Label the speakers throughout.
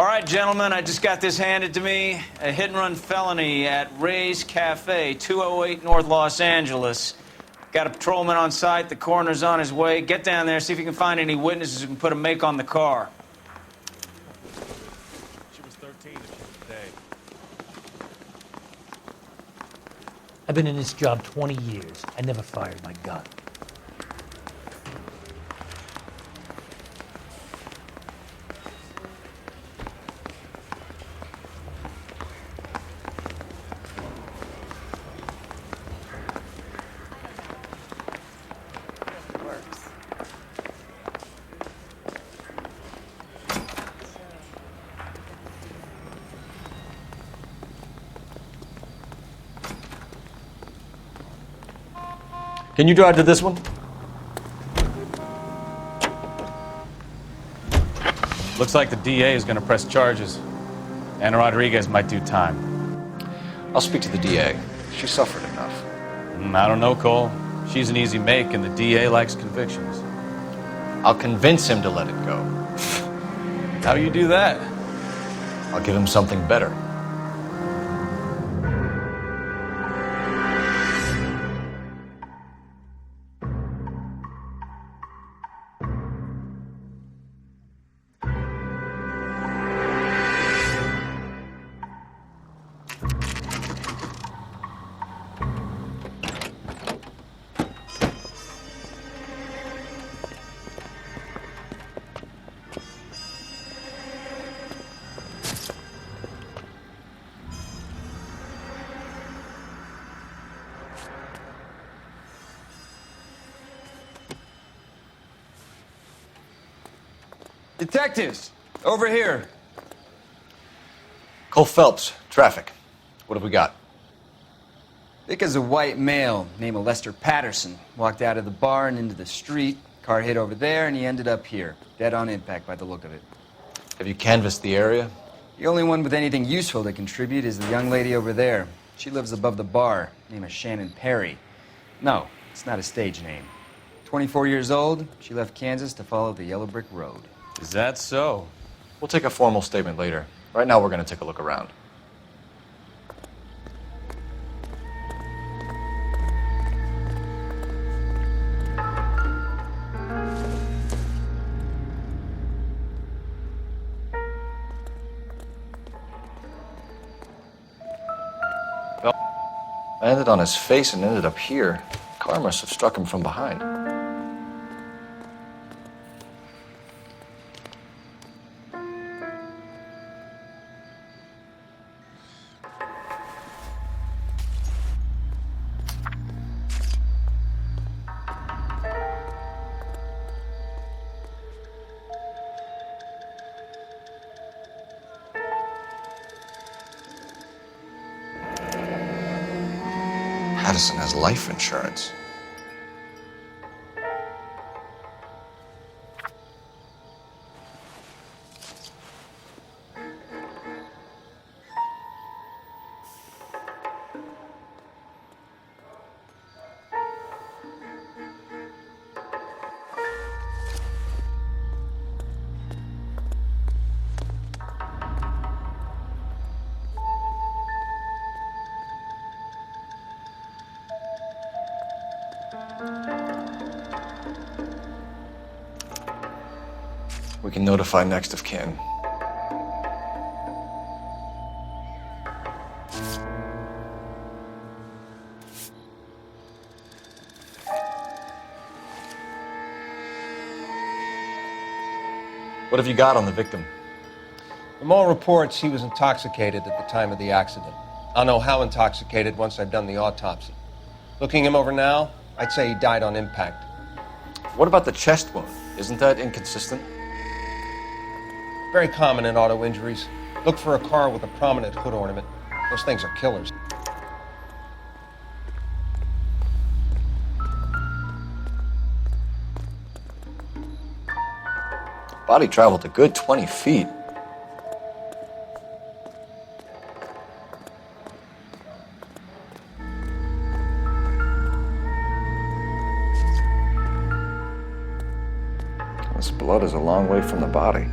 Speaker 1: All right, gentlemen, I just got this handed to me. A hit-and-run felony at Ray's Cafe, 208 North Los Angeles. Got a patrolman on site. The coroner's on his way. Get down there, see if you can find any witnesses who can put a make on the car.
Speaker 2: She was 13 if she was today.
Speaker 3: I've been in this job 20 years. I never fired my gun.
Speaker 4: Can you drive to this one?
Speaker 1: Looks like the DA is going to press charges. Anna Rodriguez might do time.
Speaker 4: I'll speak to the DA. She suffered enough.
Speaker 1: I don't know, Cole. She's an easy make, and the DA likes convictions.
Speaker 4: I'll convince him to let it go.
Speaker 1: How do you do that?
Speaker 4: I'll give him something better.
Speaker 1: Detectives, over here.
Speaker 4: Cole Phelps, traffic. What have we got?
Speaker 5: Vic is a white male named Lester Patterson. Walked out of the bar and into the street. Car hit over there, and he ended up here. Dead on impact by the look of it.
Speaker 4: Have you canvassed the area?
Speaker 5: The only one with anything useful to contribute is the young lady over there. She lives above the bar. Name is Shannon Perry. No, it's not a stage name. 24 years old, she left Kansas to follow the Yellow Brick Road.
Speaker 1: Is that so?
Speaker 4: We'll take a formal statement later. Right now, we're going to take a look around. Well, landed on his face and ended up here. Car must have struck him from behind. Patterson has life insurance. We can notify next of kin. What have you got on the victim?
Speaker 6: From all reports, he was intoxicated at the time of the accident. I'll know how intoxicated once I've done the autopsy. Looking him over now, I'd say he died on impact.
Speaker 4: What about the chest wound? Isn't that inconsistent?
Speaker 6: Very common in auto injuries. Look for a car with a prominent hood ornament. Those things are killers.
Speaker 4: Body traveled a good 20 feet. This blood is a long way from the body.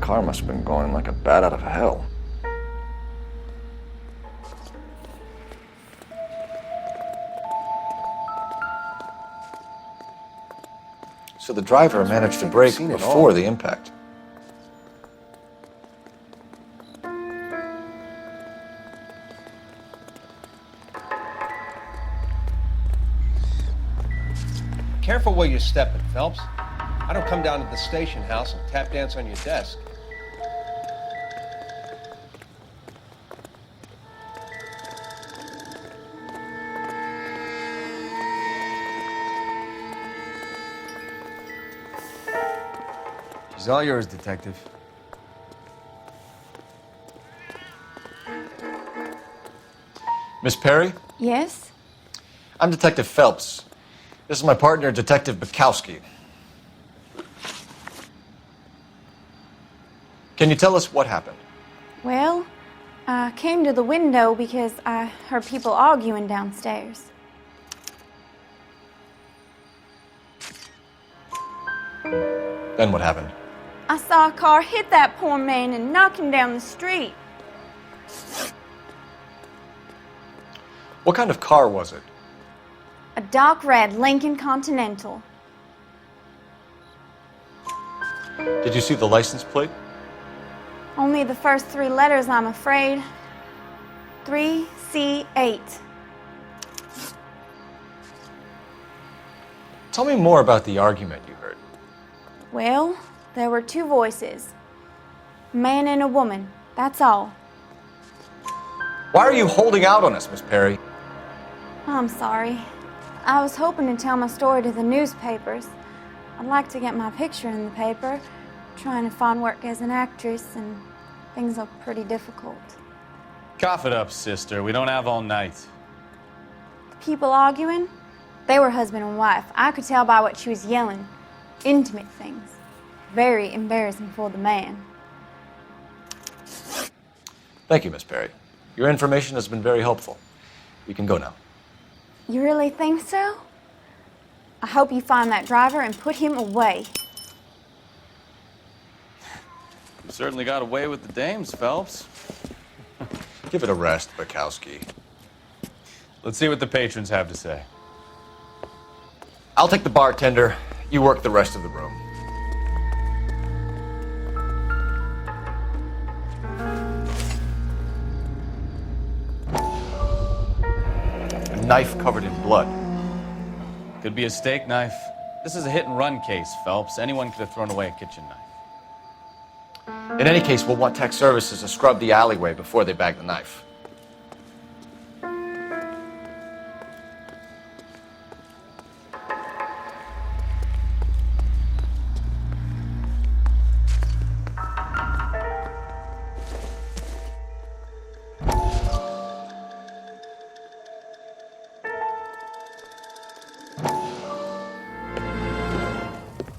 Speaker 4: car must have been going like a bat out of hell. So the driver managed to brake before the impact.
Speaker 6: Careful where you're stepping, Phelps. I don't come down to the station house and tap dance on your desk.
Speaker 5: She's all yours, Detective.
Speaker 4: Miss Perry?
Speaker 7: Yes?
Speaker 4: I'm Detective Phelps. This is my partner, Detective Bukowski. Can you tell us what happened?
Speaker 7: Well, I came to the window because I heard people arguing downstairs.
Speaker 4: Then what happened?
Speaker 7: I saw a car hit that poor man and knock him down the street.
Speaker 4: What kind of car was it?
Speaker 7: A dark red Lincoln Continental.
Speaker 4: Did you see the license plate?
Speaker 7: Only the first three letters, I'm afraid. 3C8.
Speaker 4: Tell me more about the argument you heard.
Speaker 7: Well, there were two voices. A man and a woman, that's all.
Speaker 4: Why are you holding out on us, Miss Perry?
Speaker 7: I'm sorry. I was hoping to tell my story to the newspapers. I'd like to get my picture in the paper. Trying to find work as an actress, and things look pretty difficult.
Speaker 2: Cough it up, sister. We don't have all night.
Speaker 7: The people arguing, they were husband and wife. I could tell by what she was yelling. Intimate things. Very embarrassing for the man.
Speaker 4: Thank you, Miss Perry. Your information has been very helpful. You can go now.
Speaker 7: You really think so? I hope you find that driver and put him away.
Speaker 2: You certainly got away with the dames, Phelps.
Speaker 4: Give it a rest, Bukowski.
Speaker 2: Let's see what the patrons have to say.
Speaker 4: I'll take the bartender. You work the rest of the room. A knife covered in blood.
Speaker 2: Could be a steak knife. This is a hit-and-run case, Phelps. Anyone could have thrown away a kitchen knife.
Speaker 4: In any case, we'll want tech services to scrub the alleyway before they bag the knife.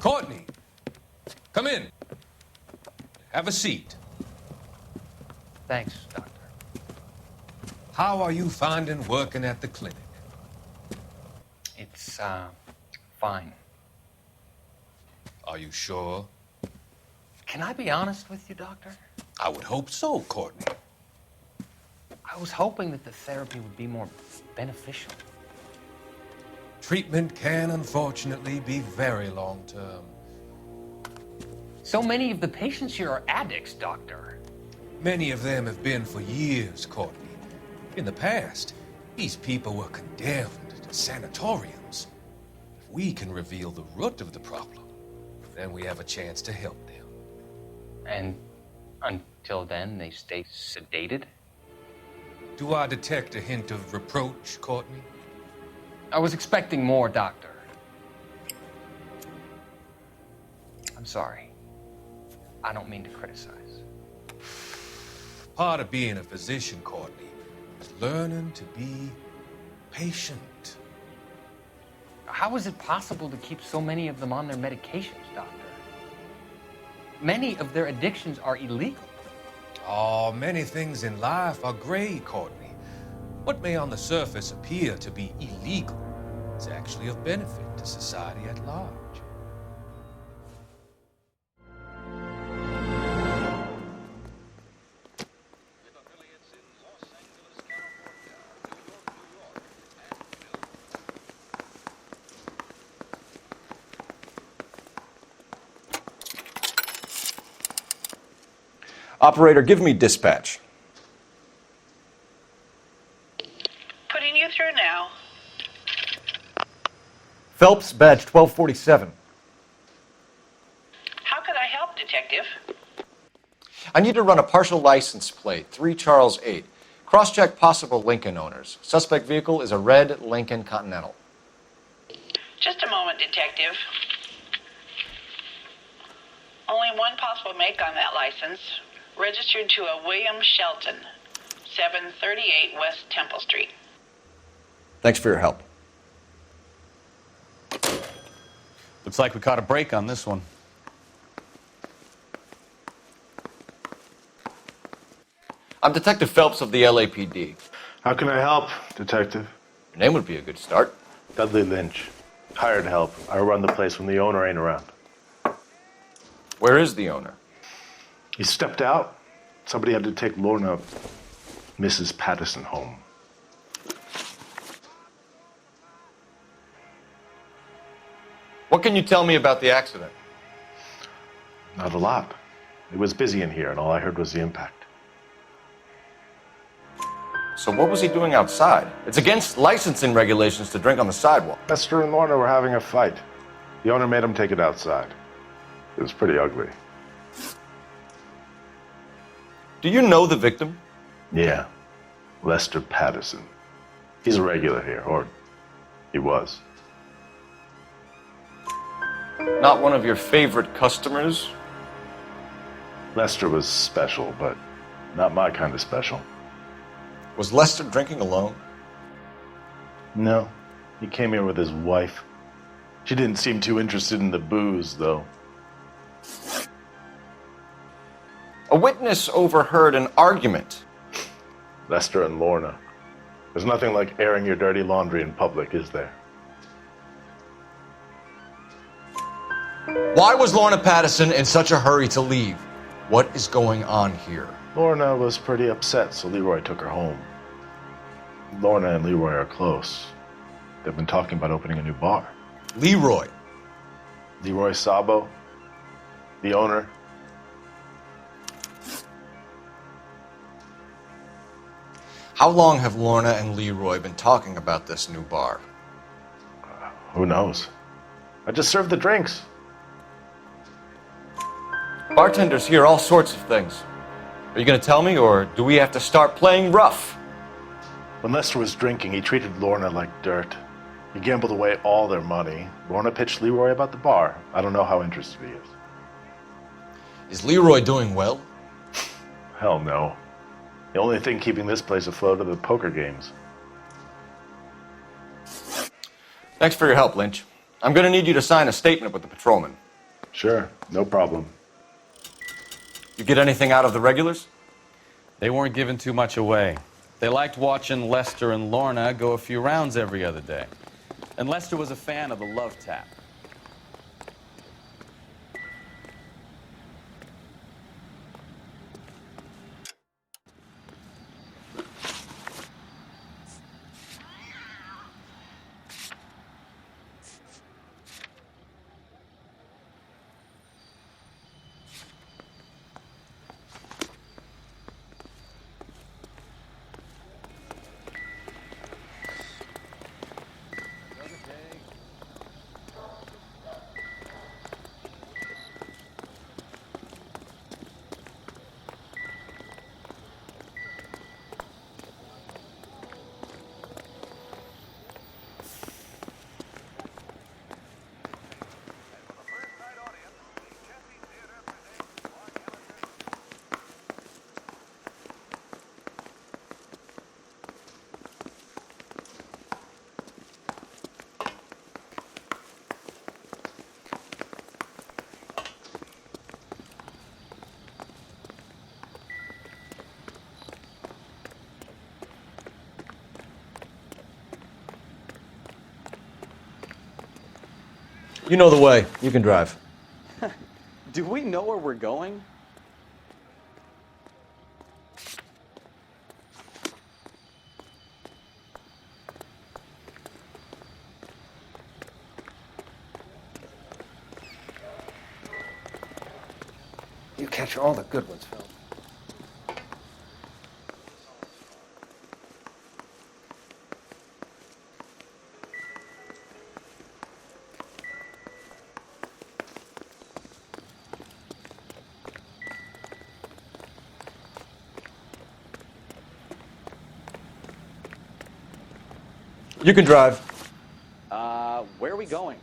Speaker 8: Courtney, come in. Have a seat.
Speaker 3: Thanks, Doctor.
Speaker 8: How are you finding working at the clinic?
Speaker 3: It's, fine.
Speaker 8: Are you sure?
Speaker 3: Can I be honest with you, Doctor?
Speaker 8: I would hope so, Courtney.
Speaker 3: I was hoping that the therapy would be more beneficial.
Speaker 8: Treatment can, unfortunately, be very long-term.
Speaker 3: So many of the patients here are addicts, Doctor.
Speaker 8: Many of them have been for years, Courtney. In the past, these people were condemned to sanatoriums. If we can reveal the root of the problem, then we have a chance to help them.
Speaker 3: And until then, they stay sedated?
Speaker 8: Do I detect a hint of reproach, Courtney?
Speaker 3: I was expecting more, Doctor. I'm sorry. I don't mean to criticize.
Speaker 8: Part of being a physician, Courtney, is learning to be patient.
Speaker 3: How is it possible to keep so many of them on their medications, Doctor? Many of their addictions are illegal.
Speaker 8: Oh, many things in life are gray, Courtney. What may on the surface appear to be illegal is actually of benefit to society at large.
Speaker 4: Operator, give me dispatch.
Speaker 9: Putting you through now.
Speaker 4: Phelps, badge 1247.
Speaker 9: How could I help, Detective?
Speaker 4: I need to run a partial license plate, 3 Charles 8. Cross-check possible Lincoln owners. Suspect vehicle is a red Lincoln Continental.
Speaker 9: Just a moment, Detective. Only one possible make on that license. Registered to a William Shelton, 738 West Temple Street.
Speaker 4: Thanks for your help.
Speaker 2: Looks like we caught a break on this one.
Speaker 4: I'm Detective Phelps of the LAPD.
Speaker 10: How can I help, Detective?
Speaker 4: Your name would be a good start.
Speaker 10: Dudley Lynch. Hired help. I run the place when the owner ain't around.
Speaker 4: Where is the owner?
Speaker 10: He stepped out. Somebody had to take Lorna, Mrs. Patterson, home.
Speaker 4: What can you tell me about the accident?
Speaker 10: Not a lot. It was busy in here, and all I heard was the impact.
Speaker 4: So what was he doing outside? It's against licensing regulations to drink on the sidewalk.
Speaker 10: Lester and Lorna were having a fight. The owner made him take it outside. It was pretty ugly.
Speaker 4: Do you know the victim?
Speaker 10: Yeah. Lester Patterson. He's a regular here, or he was.
Speaker 4: Not one of your favorite customers?
Speaker 10: Lester was special, but not my kind of special.
Speaker 4: Was Lester drinking alone?
Speaker 10: No. He came here with his wife. She didn't seem too interested in the booze, though.
Speaker 4: A witness overheard an argument.
Speaker 10: Lester and Lorna. There's nothing like airing your dirty laundry in public, is there?
Speaker 4: Why was Lorna Patterson in such a hurry to leave? What is going on here?
Speaker 10: Lorna was pretty upset, so Leroy took her home. Lorna and Leroy are close. They've been talking about opening a new bar.
Speaker 4: Leroy.
Speaker 10: Leroy Sabo, the owner.
Speaker 4: How long have Lorna and Leroy been talking about this new bar?
Speaker 10: Who knows? I just served the drinks.
Speaker 4: Bartenders hear all sorts of things. Are you going to tell me, or do we have to start playing rough?
Speaker 10: When Lester was drinking, he treated Lorna like dirt. He gambled away all their money. Lorna pitched Leroy about the bar. I don't know how interested he is.
Speaker 4: Is Leroy doing well?
Speaker 10: Hell no. The only thing keeping this place afloat are the poker games.
Speaker 4: Thanks for your help, Lynch. I'm going to need you to sign a statement with the patrolman.
Speaker 10: Sure, no problem.
Speaker 4: You get anything out of the regulars?
Speaker 2: They weren't giving too much away. They liked watching Lester and Lorna go a few rounds every other day. And Lester was a fan of the love tap.
Speaker 4: You know the way. You can drive.
Speaker 2: Do we know where we're going?
Speaker 6: You catch all the good ones, Phil.
Speaker 4: You can drive.
Speaker 2: Where are we going?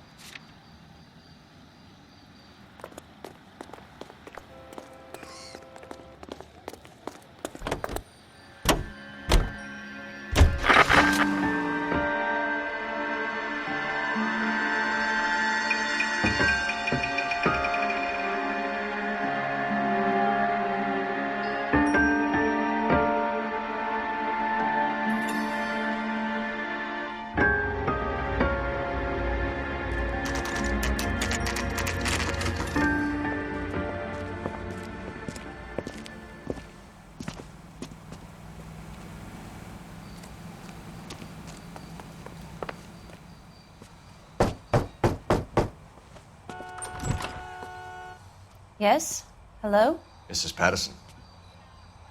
Speaker 11: Yes? Hello?
Speaker 4: Mrs. Patterson.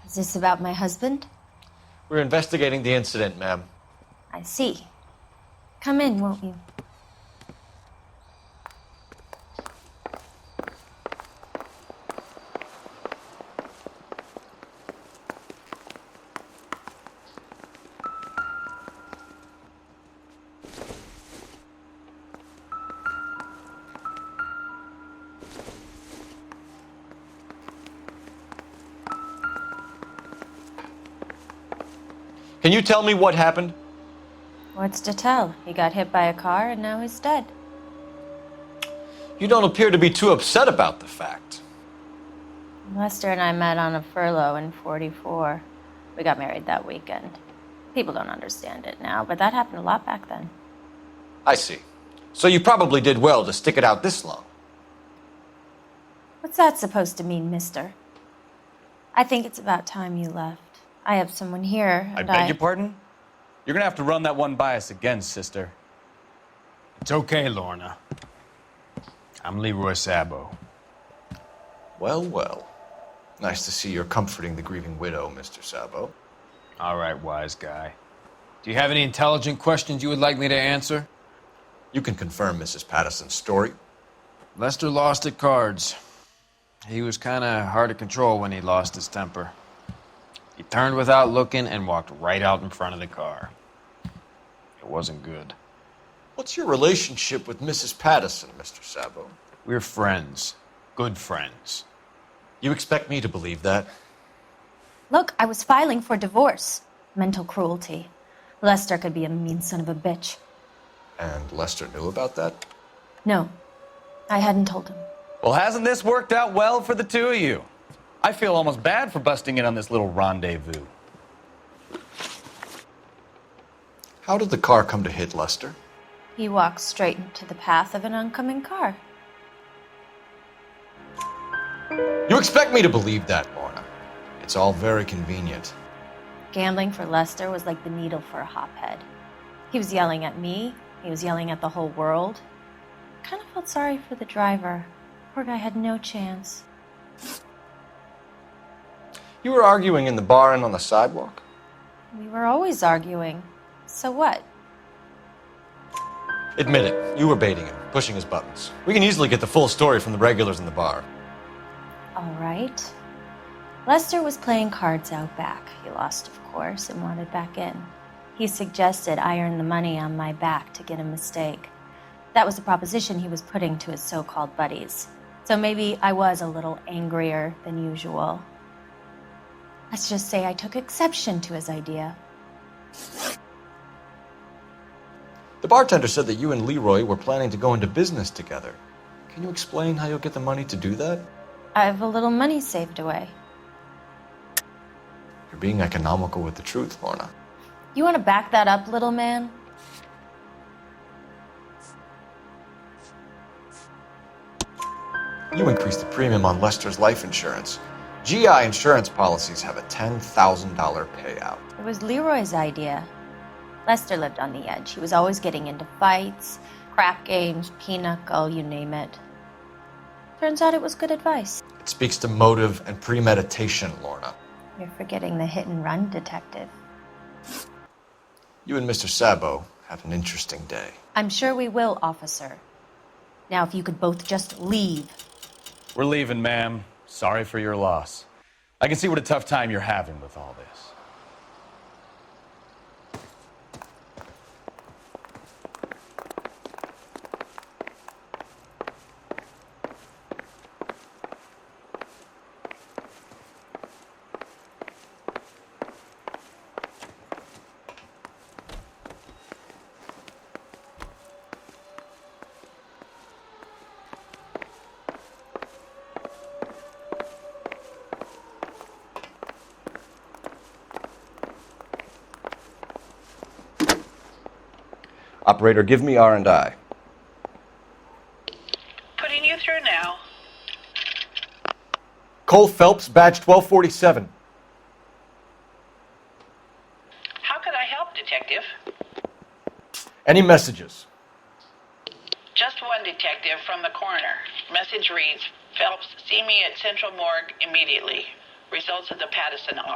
Speaker 11: Is this about my husband?
Speaker 4: We're investigating the incident, ma'am.
Speaker 11: I see. Come in, won't you?
Speaker 4: Can you tell me what happened?
Speaker 11: What's to tell? He got hit by a car and now he's dead.
Speaker 4: You don't appear to be too upset about the fact.
Speaker 11: Lester and I met on a furlough in '44. We got married that weekend. People don't understand it now, but that happened a lot back then.
Speaker 4: I see. So you probably did well to stick it out this long.
Speaker 11: What's that supposed to mean, mister? I think it's about time you left. I have someone here,
Speaker 2: I
Speaker 11: and
Speaker 2: beg your pardon? You're gonna have to run that one by us again, sister.
Speaker 1: It's okay, Lorna. I'm Leroy Sabo.
Speaker 4: Well, well. Nice to see you're comforting the grieving widow, Mr. Sabo.
Speaker 1: All right, wise guy. Do you have any intelligent questions you would like me to answer?
Speaker 4: You can confirm Mrs. Patterson's story.
Speaker 1: Lester lost at cards. He was kind of hard to control when he lost his temper. He turned without looking and walked right out in front of the car. It wasn't good.
Speaker 4: What's your relationship with Mrs. Patterson, Mr. Sabo?
Speaker 1: We're friends. Good friends.
Speaker 4: You expect me to believe that?
Speaker 11: Look, I was filing for divorce. Mental cruelty. Lester could be a mean son of a bitch.
Speaker 4: And Lester knew about that?
Speaker 11: No, I hadn't told him.
Speaker 2: Well, hasn't this worked out well for the two of you? I feel almost bad for busting in on this little rendezvous.
Speaker 4: How did the car come to hit Lester?
Speaker 11: He walked straight into the path of an oncoming car.
Speaker 4: You expect me to believe that, Lorna? It's all very convenient.
Speaker 11: Gambling for Lester was like the needle for a hophead. He was yelling at me. He was yelling at the whole world. I kind of felt sorry for the driver. Poor guy had no chance.
Speaker 4: You were arguing in the bar and on the sidewalk?
Speaker 11: We were always arguing. So what?
Speaker 4: Admit it, you were baiting him, pushing his buttons. We can easily get the full story from the regulars in the bar.
Speaker 11: All right. Lester was playing cards out back. He lost, of course, and wanted back in. He suggested I earn the money on my back to get a mistake. That was the proposition he was putting to his so-called buddies. So maybe I was a little angrier than usual. Let's just say I took exception to his idea.
Speaker 4: The bartender said that you and Leroy were planning to go into business together. Can you explain how you'll get the money to do that?
Speaker 11: I have a little money saved away.
Speaker 4: You're being economical with the truth, Lorna.
Speaker 11: You want to back that up, little man?
Speaker 4: You increased the premium on Lester's life insurance. GI insurance policies have a $10,000 payout.
Speaker 11: It was Leroy's idea. Lester lived on the edge. He was always getting into fights, crap games, pinochle, you name it. Turns out it was good advice.
Speaker 4: It speaks to motive and premeditation, Lorna.
Speaker 11: You're forgetting the hit-and-run detective.
Speaker 4: You and Mr. Sabo have an interesting day.
Speaker 11: I'm sure we will, officer. Now, if you could both just leave.
Speaker 2: We're leaving, ma'am. Sorry for your loss. I can see what a tough time you're having with all this.
Speaker 4: Operator, give me R&I.
Speaker 9: Putting you through now.
Speaker 4: Cole Phelps, badge 1247.
Speaker 9: How could I help, Detective?
Speaker 4: Any messages?
Speaker 9: Just one detective from the coroner. Message reads, Phelps, see me at Central Morgue immediately. Results of the Pattison